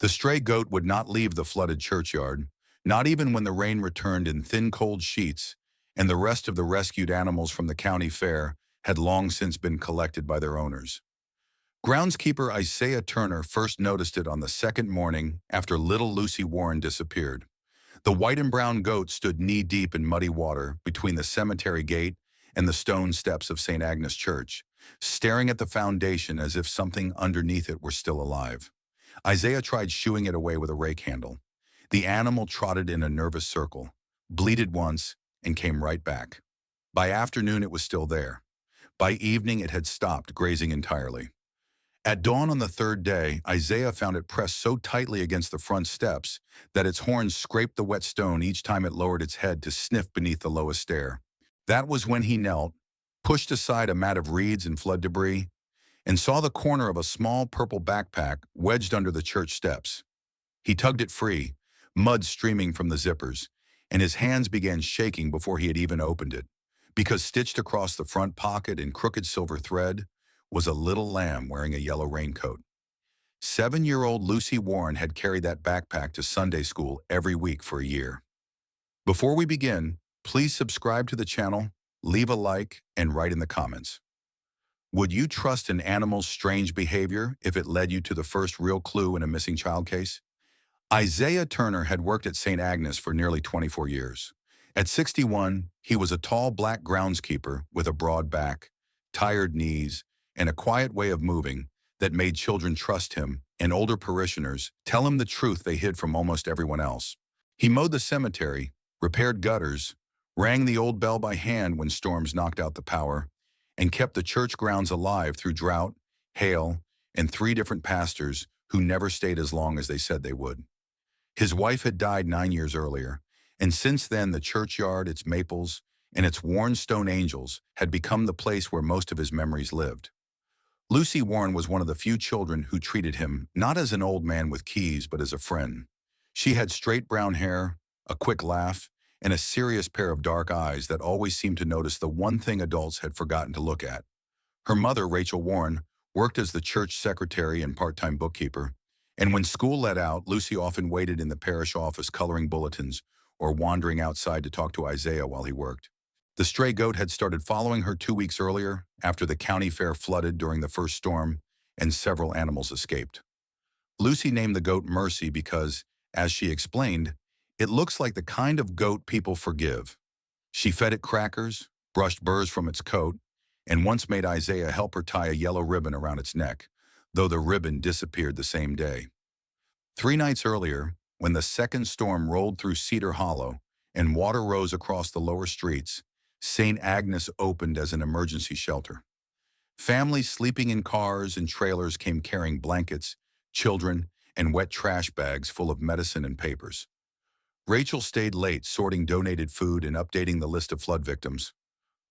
The stray goat would not leave the flooded churchyard, not even when the rain returned in thin cold sheets, and the rest of the rescued animals from the county fair had long since been collected by their owners. Groundskeeper Isaiah Turner first noticed it on the second morning after little Lucy Warren disappeared. The white and brown goat stood knee-deep in muddy water between the cemetery gate and the stone steps of St. Agnes Church, staring at the foundation as if something underneath it were still alive. Isaiah tried shooing it away with a rake handle. The animal trotted in a nervous circle, bleated once, and came right back. By afternoon, it was still there. By evening, it had stopped grazing entirely. At dawn on the third day, Isaiah found it pressed so tightly against the front steps that its horns scraped the wet stone each time it lowered its head to sniff beneath the lowest stair. That was when he knelt, pushed aside a mat of reeds and flood debris, and saw the corner of a small purple backpack wedged under the church steps. He tugged it free, mud streaming from the zippers, and his hands began shaking before he had even opened it, because stitched across the front pocket in crooked silver thread was a little lamb wearing a yellow raincoat. 7-year-old Lucy Warren had carried that backpack to Sunday school every week for a year. Before we begin, please subscribe to the channel, leave a like, and write in the comments. Would you trust an animal's strange behavior if it led you to the first real clue in a missing child case? Isaiah Turner had worked at St. Agnes for nearly 24 years. At 61, he was a tall black groundskeeper with a broad back, tired knees, and a quiet way of moving that made children trust him and older parishioners tell him the truth they hid from almost everyone else. He mowed the cemetery, repaired gutters, rang the old bell by hand when storms knocked out the power, and kept the church grounds alive through drought, hail, and 3 different pastors who never stayed as long as they said they would. His wife had died 9 years earlier, and since then the churchyard, its maples, and its worn stone angels had become the place where most of his memories lived. Lucy Warren was one of the few children who treated him not as an old man with keys but as a friend. She had straight brown hair, a quick laugh, and a serious pair of dark eyes that always seemed to notice the one thing adults had forgotten to look at. Her mother, Rachel Warren, worked as the church secretary and part-time bookkeeper, and when school let out, Lucy often waited in the parish office coloring bulletins or wandering outside to talk to Isaiah while he worked. The stray goat had started following her 2 weeks earlier after the county fair flooded during the first storm and several animals escaped. Lucy named the goat Mercy because, as she explained, it looks like the kind of goat people forgive. She fed it crackers, brushed burrs from its coat, and once made Isaiah help her tie a yellow ribbon around its neck, though the ribbon disappeared the same day. 3 nights earlier, when the second storm rolled through Cedar Hollow and water rose across the lower streets, St. Agnes opened as an emergency shelter. Families sleeping in cars and trailers came carrying blankets, children, and wet trash bags full of medicine and papers. Rachel stayed late sorting donated food and updating the list of flood victims.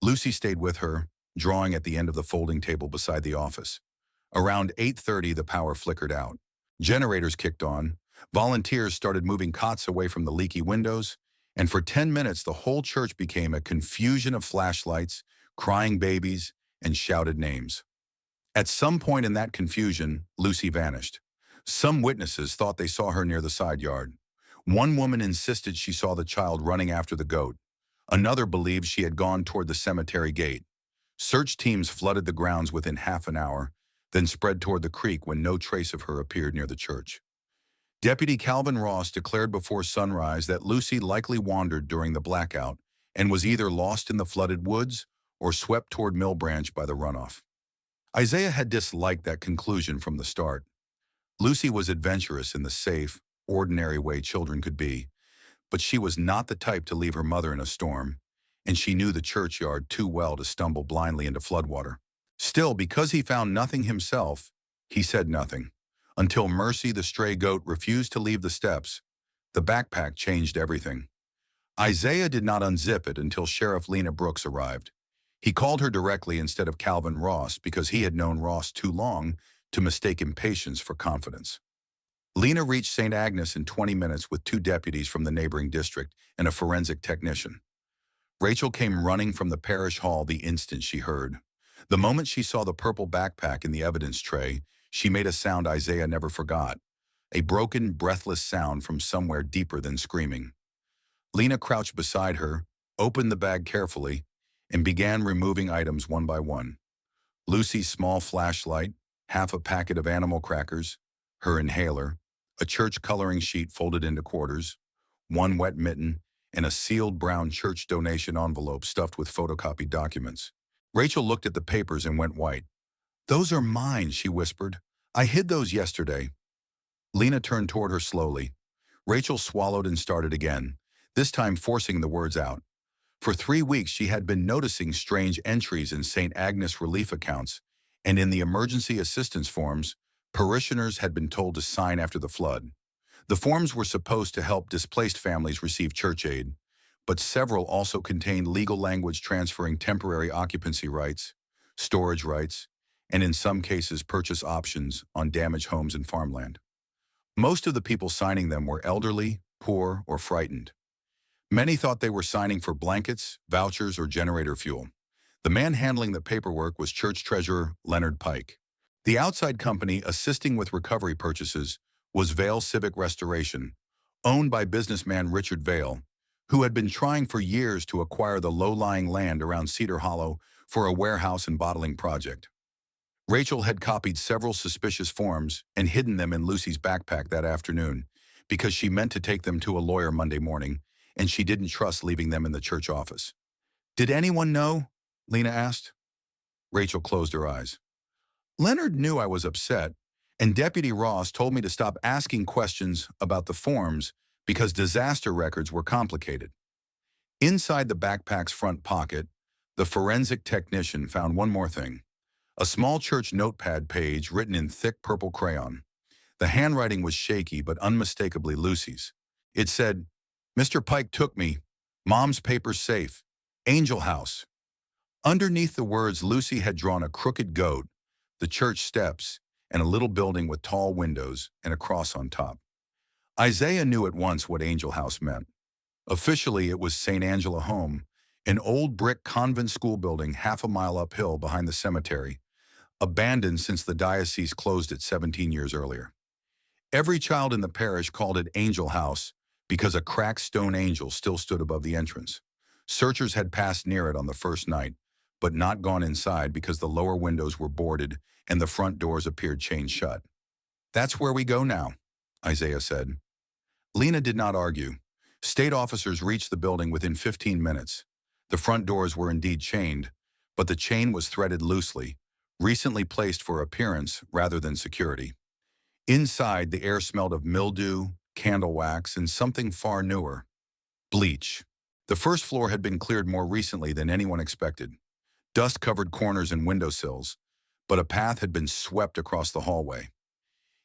Lucy stayed with her, drawing at the end of the folding table beside the office. Around 8:30, the power flickered out. Generators kicked on, volunteers started moving cots away from the leaky windows, and for 10 minutes the whole church became a confusion of flashlights, crying babies, and shouted names. At some point in that confusion, Lucy vanished. Some witnesses thought they saw her near the side yard. One woman insisted she saw the child running after the goat. Another believed she had gone toward the cemetery gate. Search teams flooded the grounds within half an hour, then spread toward the creek when no trace of her appeared near the church. Deputy Calvin Ross declared before sunrise that Lucy likely wandered during the blackout and was either lost in the flooded woods or swept toward Mill Branch by the runoff. Isaiah had disliked that conclusion from the start. Lucy was adventurous in the safe, ordinary way children could be, but she was not the type to leave her mother in a storm, and she knew the churchyard too well to stumble blindly into floodwater. Still, because he found nothing himself, he said nothing. Until Mercy the stray goat refused to leave the steps, the backpack changed everything. Isaiah did not unzip it until Sheriff Lena Brooks arrived. He called her directly instead of Calvin Ross because he had known Ross too long to mistake impatience for confidence. Lena reached St. Agnes in 20 minutes with 2 deputies from the neighboring district and a forensic technician. Rachel came running from the parish hall the instant she heard. The moment she saw the purple backpack in the evidence tray, she made a sound Isaiah never forgot. a broken, breathless sound from somewhere deeper than screaming. Lena crouched beside her, opened the bag carefully, and began removing items one by one. Lucy's small flashlight, half a packet of animal crackers, her inhaler, a church coloring sheet folded into quarters, one wet mitten, and a sealed brown church donation envelope stuffed with photocopied documents. Rachel looked at the papers and went white. "Those are mine," she whispered. "I hid those yesterday." Lena turned toward her slowly. Rachel swallowed and started again, this time forcing the words out. For 3 weeks she had been noticing strange entries in St. Agnes relief accounts, and in the emergency assistance forms, parishioners had been told to sign after the flood. The forms were supposed to help displaced families receive church aid, but several also contained legal language transferring temporary occupancy rights, storage rights, and in some cases purchase options on damaged homes and farmland. Most of the people signing them were elderly, poor, or frightened. Many thought they were signing for blankets, vouchers, or generator fuel. The man handling the paperwork was church treasurer Leonard Pike. The outside company assisting with recovery purchases was Vale Civic Restoration, owned by businessman Richard Vale, who had been trying for years to acquire the low-lying land around Cedar Hollow for a warehouse and bottling project. Rachel had copied several suspicious forms and hidden them in Lucy's backpack that afternoon because she meant to take them to a lawyer Monday morning, and she didn't trust leaving them in the church office. "Did anyone know?" Lena asked. Rachel closed her eyes. "Leonard knew I was upset, and Deputy Ross told me to stop asking questions about the forms because disaster records were complicated." Inside the backpack's front pocket, the forensic technician found one more thing: a small church notepad page written in thick purple crayon. The handwriting was shaky but unmistakably Lucy's. It said, "Mr. Pike took me. Mom's papers safe. Angel House." Underneath the words, Lucy had drawn a crooked goat, the church steps, and a little building with tall windows and a cross on top. Isaiah knew at once what Angel House meant. Officially, it was St. Angela Home, an old brick convent school building half a mile uphill behind the cemetery, abandoned since the diocese closed it 17 years earlier. Every child in the parish called it Angel House because a cracked stone angel still stood above the entrance. Searchers had passed near it on the first night, but not gone inside because the lower windows were boarded and the front doors appeared chained shut. "That's where we go now," Isaiah said. Lena did not argue. State officers reached the building within 15 minutes. The front doors were indeed chained, but the chain was threaded loosely, recently placed for appearance rather than security. Inside, the air smelled of mildew, candle wax, and something far newer: bleach. The first floor had been cleared more recently than anyone expected. Dust covered corners and windowsills, but a path had been swept across the hallway.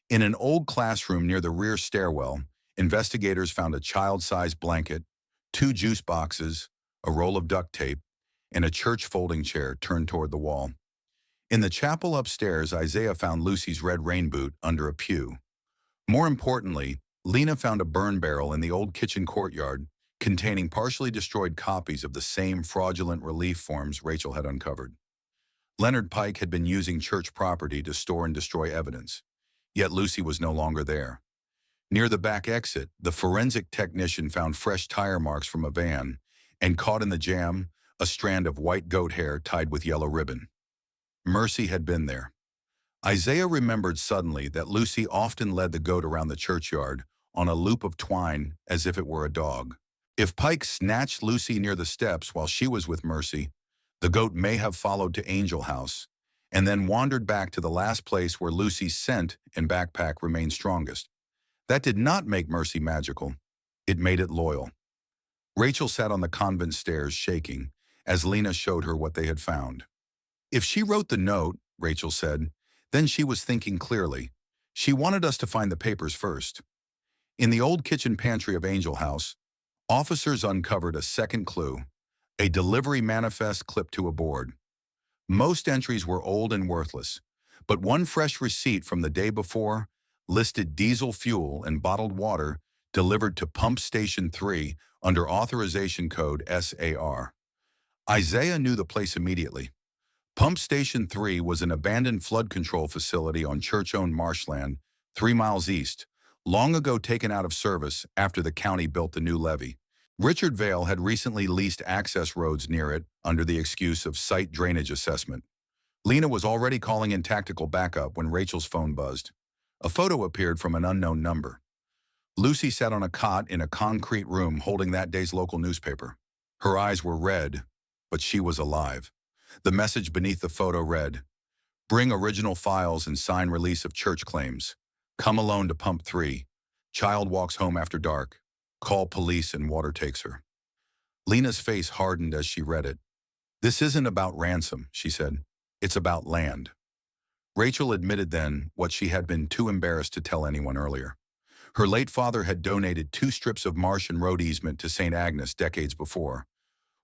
In an old classroom near the rear stairwell, investigators found a child-sized blanket, 2 juice boxes, a roll of duct tape, and a church folding chair turned toward the wall. In the chapel upstairs, Isaiah found Lucy's red rain boot under a pew. More importantly, Lena found a burn barrel in the old kitchen courtyard containing partially destroyed copies of the same fraudulent relief forms Rachel had uncovered. Leonard Pike had been using church property to store and destroy evidence, yet Lucy was no longer there. Near the back exit, the forensic technician found fresh tire marks from a van, and caught in the jam, a strand of white goat hair tied with yellow ribbon. Mercy had been there. Isaiah remembered suddenly that Lucy often led the goat around the churchyard on a loop of twine as if it were a dog. If Pike snatched Lucy near the steps while she was with Mercy, the goat may have followed to Angel House and then wandered back to the last place where Lucy's scent and backpack remained strongest. That did not make Mercy magical. It made it loyal. Rachel sat on the convent stairs shaking as Lena showed her what they had found. "If she wrote the note," Rachel said, "then she was thinking clearly. She wanted us to find the papers first." In the old kitchen pantry of Angel House, officers uncovered a second clue: a delivery manifest clipped to a board. Most entries were old and worthless, but one fresh receipt from the day before listed diesel fuel and bottled water delivered to Pump Station 3 under authorization code SAR. Isaiah knew the place immediately. Pump Station 3 was an abandoned flood control facility on church-owned marshland 3 miles east, long ago taken out of service after the county built the new levee. Richard Vale had recently leased access roads near it under the excuse of site drainage assessment. Lena was already calling in tactical backup when Rachel's phone buzzed. A photo appeared from an unknown number. Lucy sat on a cot in a concrete room holding that day's local newspaper. Her eyes were red, but she was alive. The message beneath the photo read, "Bring original files and sign release of church claims. Come alone to pump 3. Child walks home after dark. Call police and water takes her." Lena's face hardened as she read it. "This isn't about ransom," she said. "It's about land." Rachel admitted then what she had been too embarrassed to tell anyone earlier. Her late father had donated 2 strips of marsh and road easement to St. Agnes decades before,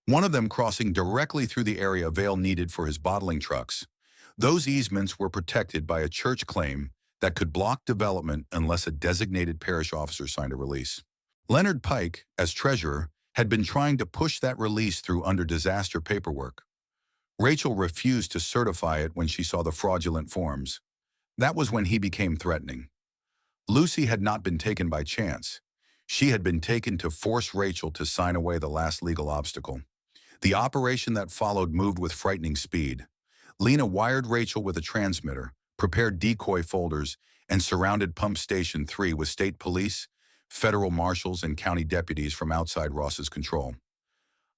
one of them crossing directly through the area Vale needed for his bottling trucks. Those easements were protected by a church claim that could block development unless a designated parish officer signed a release. Leonard Pike, as treasurer, had been trying to push that release through under disaster paperwork. Rachel refused to certify it when she saw the fraudulent forms. That was when he became threatening. Lucy had not been taken by chance. She had been taken to force Rachel to sign away the last legal obstacle. The operation that followed moved with frightening speed. Lena wired Rachel with a transmitter, prepared decoy folders, and surrounded Pump Station 3 with state police, federal marshals, and county deputies from outside Ross's control.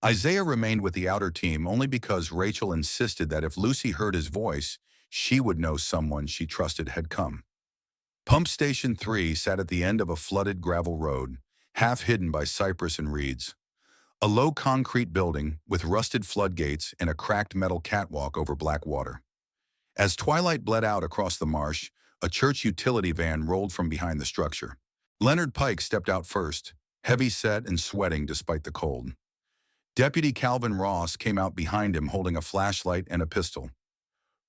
Isaiah remained with the outer team only because Rachel insisted that if Lucy heard his voice, she would know someone she trusted had come. Pump Station 3 sat at the end of a flooded gravel road, half hidden by cypress and reeds. A low concrete building with rusted floodgates and a cracked metal catwalk over black water. As twilight bled out across the marsh, a church utility van rolled from behind the structure. Leonard Pike stepped out first, heavy-set and sweating despite the cold. Deputy Calvin Ross came out behind him holding a flashlight and a pistol.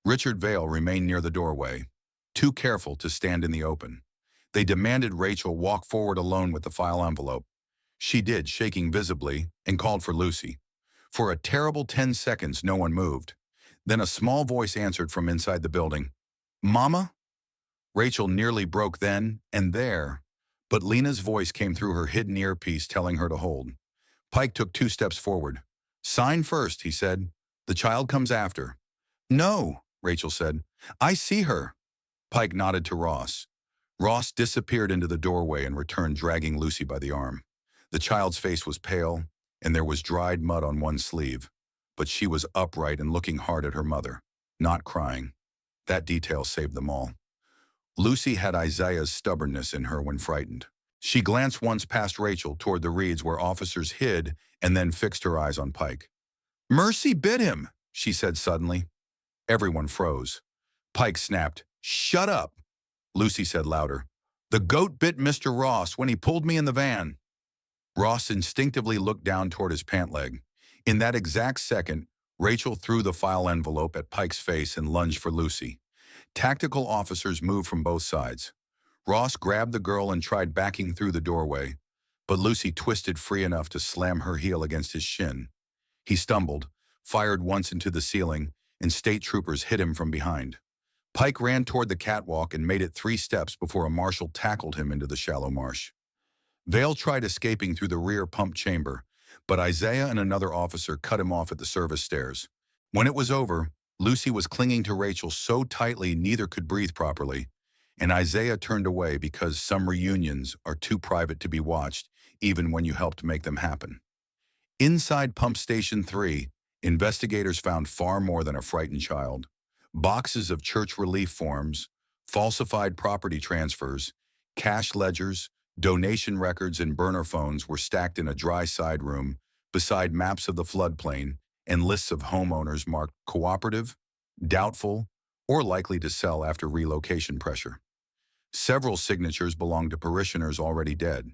Richard Vale remained near the doorway, too careful to stand in the open. They demanded Rachel walk forward alone with the file envelope. She did, shaking visibly, and called for Lucy. For a terrible 10 seconds, no one moved. Then a small voice answered from inside the building. "Mama?" Rachel nearly broke then and there, but Lena's voice came through her hidden earpiece telling her to hold. Pike took 2 steps forward. "Sign first," he said. "The child comes after." "No," Rachel said. "I see her." Pike nodded to Ross. Ross disappeared into the doorway and returned dragging Lucy by the arm. The child's face was pale, and there was dried mud on one sleeve, but she was upright and looking hard at her mother, not crying. That detail saved them all. Lucy had Isaiah's stubbornness in her when frightened. She glanced once past Rachel toward the reeds where officers hid and then fixed her eyes on Pike. "Mercy bit him," she said suddenly. Everyone froze. Pike snapped, "Shut up," Lucy said louder. "The goat bit Mr. Ross when he pulled me in the van." Ross instinctively looked down toward his pant leg. In that exact second, Rachel threw the file envelope at Pike's face and lunged for Lucy. Tactical officers moved from both sides. Ross grabbed the girl and tried backing through the doorway, but Lucy twisted free enough to slam her heel against his shin. He stumbled, fired once into the ceiling, and state troopers hit him from behind. Pike ran toward the catwalk and made it 3 steps before a marshal tackled him into the shallow marsh. Vale tried escaping through the rear pump chamber, but Isaiah and another officer cut him off at the service stairs. When it was over, Lucy was clinging to Rachel so tightly neither could breathe properly, and Isaiah turned away because some reunions are too private to be watched, even when you helped make them happen. Inside Pump Station 3, investigators found far more than a frightened child. Boxes of church relief forms, falsified property transfers, cash ledgers, donation records, and burner phones were stacked in a dry side room beside maps of the floodplain and lists of homeowners marked cooperative, doubtful, or likely to sell after relocation pressure. Several signatures belonged to parishioners already dead.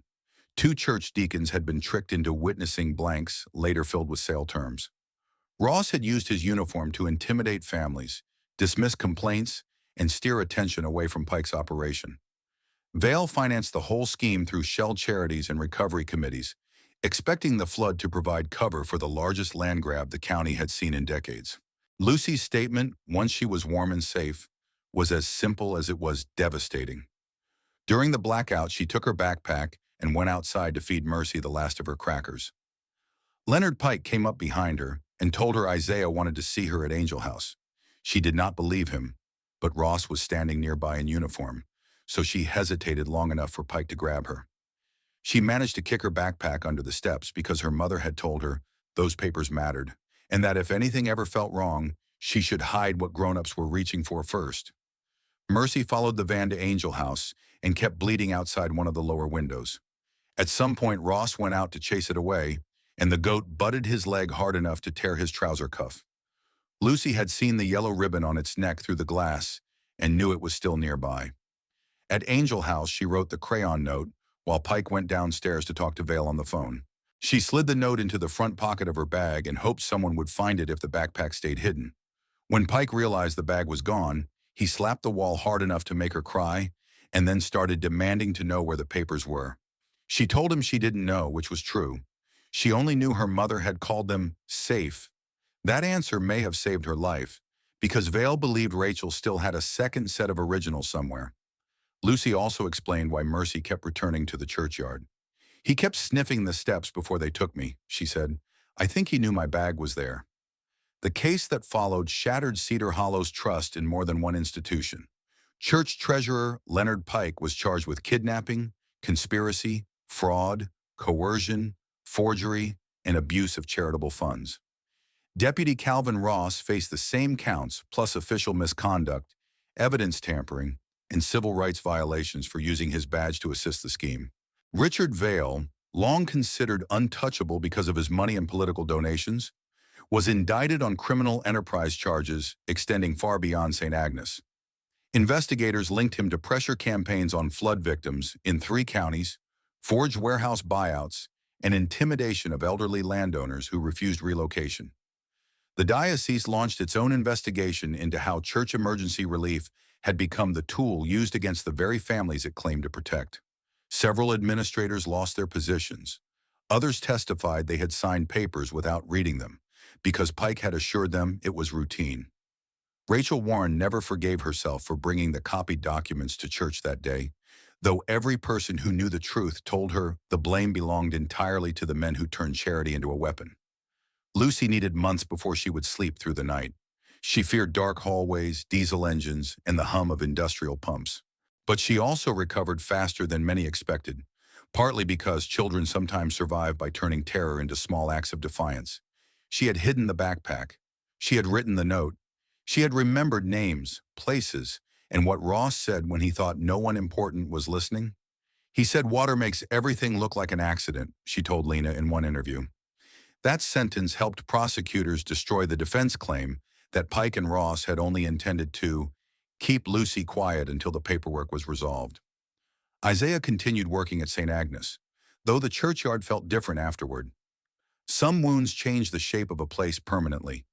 2 church deacons had been tricked into witnessing blanks later filled with sale terms. Ross had used his uniform to intimidate families, dismiss complaints, and steer attention away from Pike's operation. Vale financed the whole scheme through shell charities and recovery committees, expecting the flood to provide cover for the largest land grab the county had seen in decades. Lucy's statement, once she was warm and safe, was as simple as it was devastating. During the blackout, she took her backpack and went outside to feed Mercy the last of her crackers. Leonard Pike came up behind her and told her Isaiah wanted to see her at Angel House. She did not believe him, but Ross was standing nearby in uniform, so she hesitated long enough for Pike to grab her. She managed to kick her backpack under the steps because her mother had told her those papers mattered, and that if anything ever felt wrong, she should hide what grown-ups were reaching for first. Mercy followed the van to Angel House and kept bleeding outside one of the lower windows. At some point, Ross went out to chase it away, and the goat butted his leg hard enough to tear his trouser cuff. Lucy had seen the yellow ribbon on its neck through the glass and knew it was still nearby. At Angel House, she wrote the crayon note while Pike went downstairs to talk to Vale on the phone. She slid the note into the front pocket of her bag and hoped someone would find it if the backpack stayed hidden. When Pike realized the bag was gone, he slapped the wall hard enough to make her cry and then started demanding to know where the papers were. She told him she didn't know, which was true. She only knew her mother had called them safe. That answer may have saved her life, because Vale believed Rachel still had a second set of originals somewhere. Lucy also explained why Mercy kept returning to the churchyard. "He kept sniffing the steps before they took me," she said. "I think he knew my bag was there." The case that followed shattered Cedar Hollow's trust in more than one institution. Church treasurer Leonard Pike was charged with kidnapping, conspiracy, fraud, coercion, forgery, and abuse of charitable funds. Deputy Calvin Ross faced the same counts plus official misconduct, evidence tampering, and civil rights violations for using his badge to assist the scheme. Richard Vale, long considered untouchable because of his money and political donations, was indicted on criminal enterprise charges extending far beyond St. Agnes. Investigators linked him to pressure campaigns on flood victims in 3 counties, forged warehouse buyouts, and intimidation of elderly landowners who refused relocation. The diocese launched its own investigation into how church emergency relief had become the tool used against the very families it claimed to protect. Several administrators lost their positions. Others testified they had signed papers without reading them, because Pike had assured them it was routine. Rachel Warren never forgave herself for bringing the copied documents to church that day, though every person who knew the truth told her the blame belonged entirely to the men who turned charity into a weapon. Lucy needed months before she would sleep through the night. She feared dark hallways, diesel engines, and the hum of industrial pumps. But she also recovered faster than many expected, partly because children sometimes survive by turning terror into small acts of defiance. She had hidden the backpack. She had written the note. She had remembered names, places, and what Ross said when he thought no one important was listening. He said water makes everything look like an accident, she told Lena in one interview. That sentence helped prosecutors destroy the defense claim that Pike and Ross had only intended to keep Lucy quiet until the paperwork was resolved. Isaiah continued working at St. Agnes, though the churchyard felt different afterward. Some wounds changed the shape of a place permanently,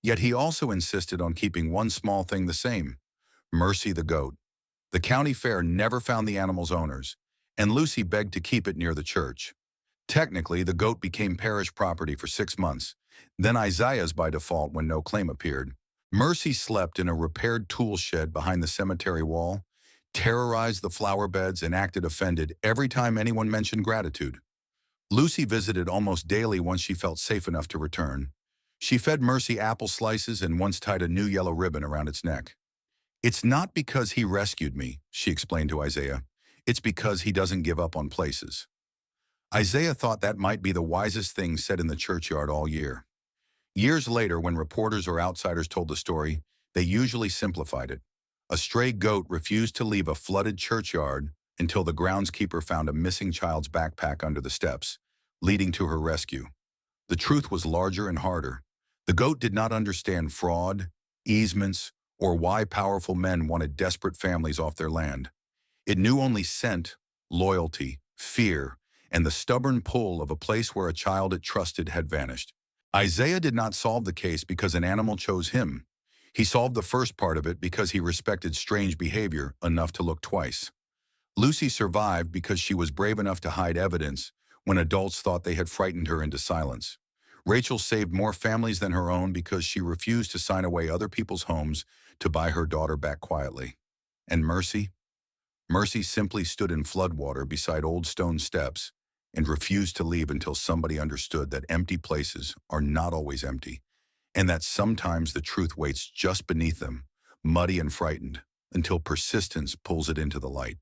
yet he also insisted on keeping one small thing the same: Mercy the goat. The county fair never found the animal's owners, and Lucy begged to keep it near the church. Technically, the goat became parish property for 6 months, then Isaiah's by default when no claim appeared. Mercy slept in a repaired tool shed behind the cemetery wall, terrorized the flower beds, and acted offended every time anyone mentioned gratitude. Lucy visited almost daily once she felt safe enough to return. She fed Mercy apple slices and once tied a new yellow ribbon around its neck. "It's not because he rescued me," she explained to Isaiah. "It's because he doesn't give up on places." Isaiah thought that might be the wisest thing said in the churchyard all year. Years later, when reporters or outsiders told the story, they usually simplified it. A stray goat refused to leave a flooded churchyard until the groundskeeper found a missing child's backpack under the steps, leading to her rescue. The truth was larger and harder. The goat did not understand fraud, easements, or why powerful men wanted desperate families off their land. It knew only scent, loyalty, fear, and the stubborn pull of a place where a child it trusted had vanished. Isaiah did not solve the case because an animal chose him. He solved the first part of it because he respected strange behavior enough to look twice. Lucy survived because she was brave enough to hide evidence when adults thought they had frightened her into silence. Rachel saved more families than her own because she refused to sign away other people's homes to buy her daughter back quietly. And Mercy? Mercy simply stood in floodwater beside old stone steps and refused to leave until somebody understood that empty places are not always empty, and that sometimes the truth waits just beneath them, muddy and frightened, until persistence pulls it into the light.